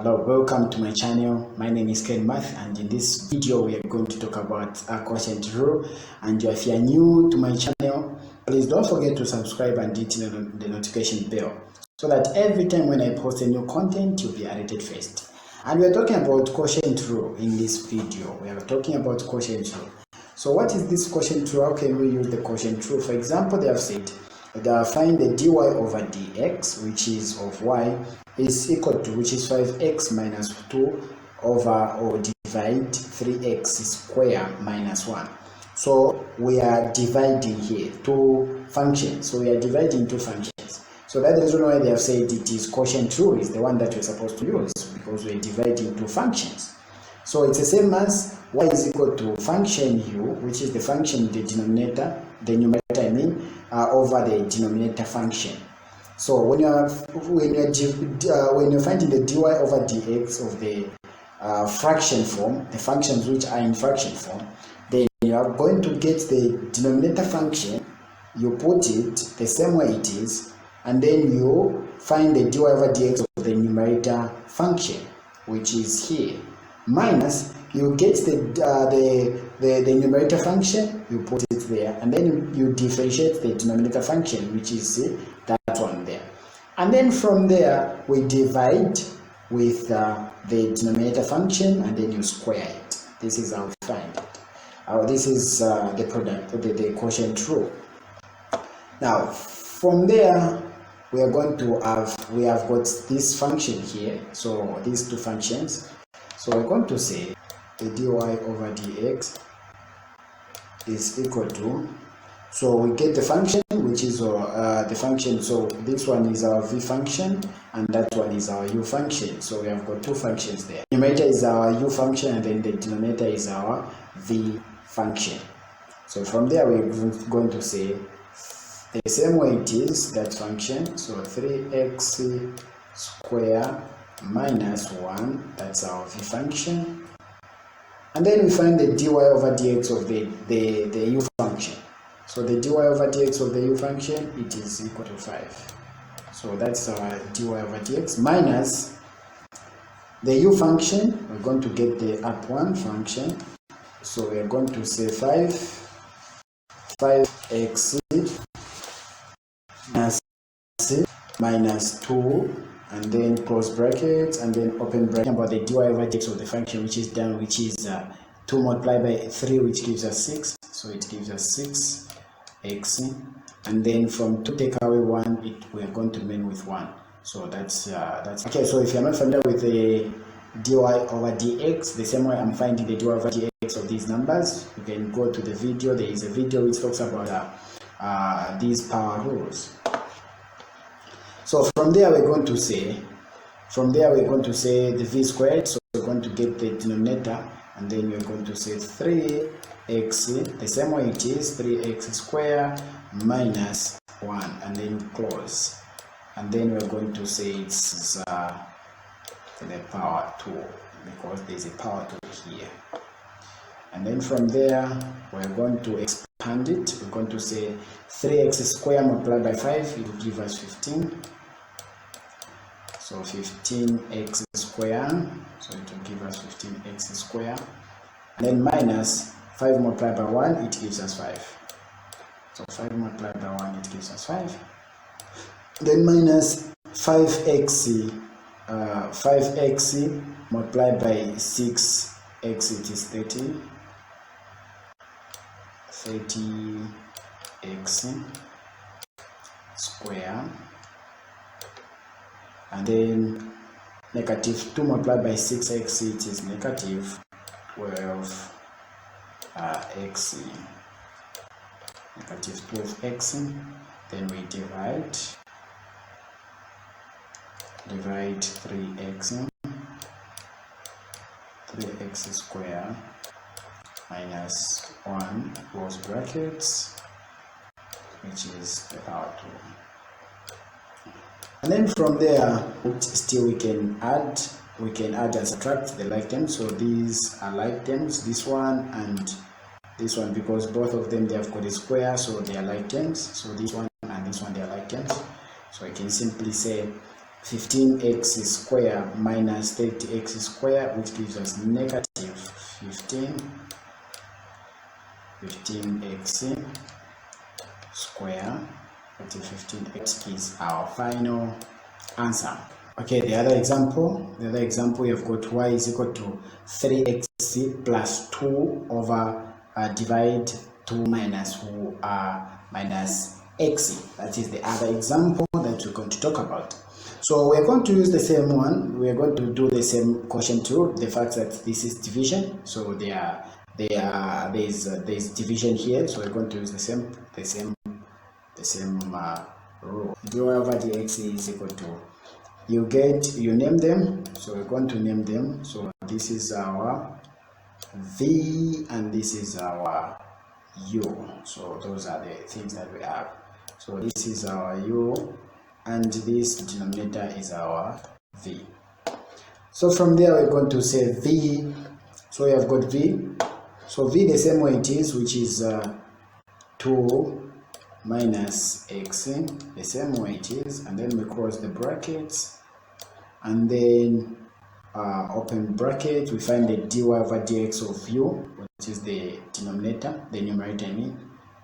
Hello, welcome to my channel. My name is KenMath, and in this video we are going to talk about a quotient rule. And if you are new to my channel, please don't forget to subscribe and hit the notification bell so that every time when I post a new content, you'll be alerted first. And we are talking about quotient rule in this video. We are talking about quotient rule. So what is this quotient rule? How can we use the quotient rule? For example, they have said find the dy over dx, which is of y, is equal to, which is 5x minus 2 over, or divide 3x square minus 1. So we are dividing here two functions. So we are dividing two functions. So that's the reason why they have said it is quotient rule is the one that we're supposed to use, because we're dividing two functions. So it's the same as y is equal to function u, which is the function, the denominator, the numerator I mean, over the denominator function. So when you're finding the dy over dx of the fraction form, the functions which are in fraction form, then you are going to get the denominator function, you put it the same way it is, and then you find the dy over dx of the numerator function, which is here, minus you get the numerator function, you put it there, and then you differentiate the denominator function, which is that one there. And then from there, we divide with the denominator function, and then you square it. This is how we find it. This is the product, the quotient rule. Now, from there, we are going to we have got this function here, so these two functions. So we're going to say the dy over dx is equal to, so we get the function, which is the function, so this one is our v function and that one is our u function. So we have got two functions there. Numerator is our u function and then the denominator is our v function. So from there we're going to say the same way it is, that function, so 3x square minus 1, that's our v function. And then we find the dy over dx of the u function. So the dy over dx of the u function, it is equal to 5. So that's our dy over dx minus the u function. We're going to get the up one function. So we're going to say 5x minus 2, and then close brackets, and then open bracket, about the dy over dx of the function, which is down, which is 2 multiplied by 3, which gives us 6. So it gives us 6x, and then from 2 take away 1, we are going to remain with 1. So that's okay. So if you're not familiar with the dy over dx, the same way I'm finding the dy over dx of these numbers, you can go to the video. There is a video which talks about these power rules. So from there we're going to say the v squared. So we're going to get the denominator, and then we're going to say 3x, the same way it is, 3x square minus 1, and then close. And then we're going to say it's the power 2, because there's a power 2 here. And then from there we're going to expand it. We're going to say 3x square multiplied by 5, it will give us 15. So 15x square, so it will give us 15x square. And then minus 5 multiplied by 1, it gives us 5. So 5 multiplied by 1, it gives us 5. Then minus 5x multiplied by 6x, it is 30. 30x square, and then negative 2 multiplied by 6x, it is negative 12x, negative 12x. Then we divide 3x square minus 1, close brackets, which is the power 2. And then from there, still we can add and subtract the like terms. So these are like terms, this one and this one, because both of them, they have got a square, so they are like terms. So this one and this one, they are like terms. So I can simply say 15x square minus 30x square, which gives us negative 15x square, negative 15x is our final answer. Okay, the other example we have got y is equal to 3x plus 2 over divide 2 minus minus x. That is the other example that we're going to talk about. So we're going to use the same one. We're going to do the same quotient rule. The fact that this is division, so there's division here. So we're going to use the same rule. dy over dx is equal to, you name them. So we're going to name them. So this is our v and this is our u. So those are the things that we have. So this is our u and this denominator is our v. So from there we're going to say v. So we have got v. So v the same way it is, which is 2 minus x, the same way it is, and then we close the brackets and then open bracket. We find the dy over dx of u, which is the denominator, the numerator I mean.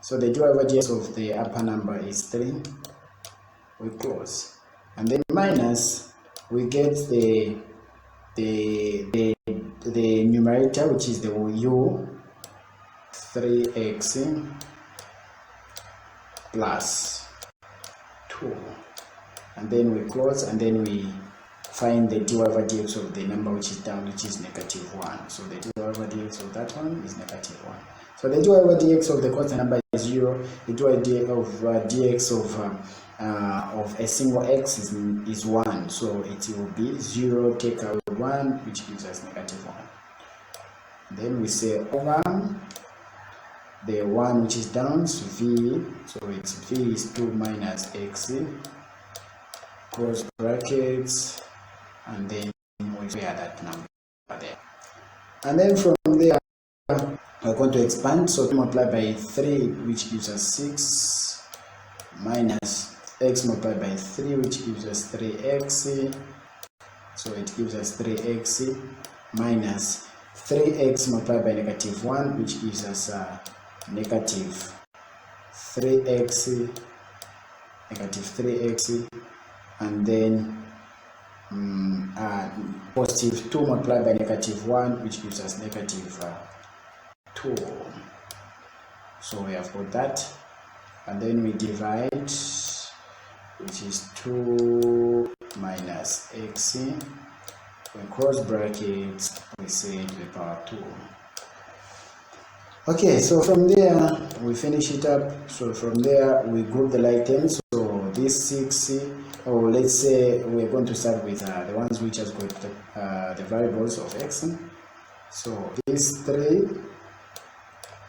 So the dy over dx of the upper number is 3. We close and then minus, we get the numerator, which is the u, 3x plus 2, and then we close and then we find the dy over dx of the number which is down, which is negative 1. So the dy over dx of that one is negative 1. So the dy over dx of the constant number is 0. The dy over dx of a single x is 1. So it will be 0 take away 1, which gives us negative 1. Then we say over the 1 which is down, so v. So it's v is 2 minus x, close brackets, and then we clear that number there. And then from there we're going to expand. So multiply by 3, which gives us 6, minus x multiplied by 3, which gives us 3x. So it gives us 3x minus 3x multiplied by negative 1, which gives us negative 3x, and then positive 2 multiplied by negative 1, which gives us negative 2. So we have got that, and then we divide, which is 2 minus x, we cross brackets, we say to the power 2. Okay, so from there we finish it up. So from there we group the like terms. So this 6, or let's say we're going to start with the ones which has got the variables of x. So this 3,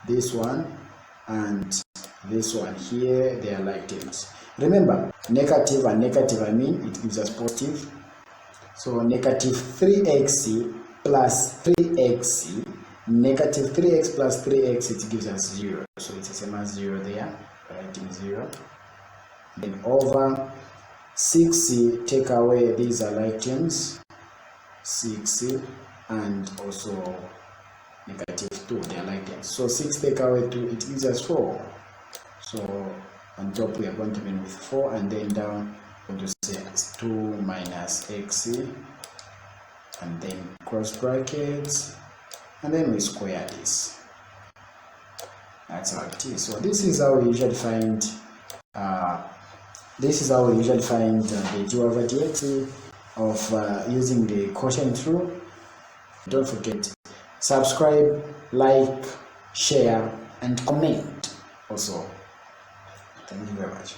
this one, and this one here, they are like terms. Remember, negative and negative, I mean, it gives us positive. So negative 3x plus 3x, negative 3x plus 3x, it gives us 0. So it's the same as 0 there, writing 0. Then over 6, take away, these are like terms, 6 and also negative 2, they are like terms. So 6 take away 2, it gives us 4. So on top we are going to begin with 4, and then down we're going to say 2 minus x, and then cross brackets, and then we square this. That's how it is. So this is how we usually find the dy over dx of using the quotient rule. Don't forget, subscribe, like, share, and comment also. Thank you very much.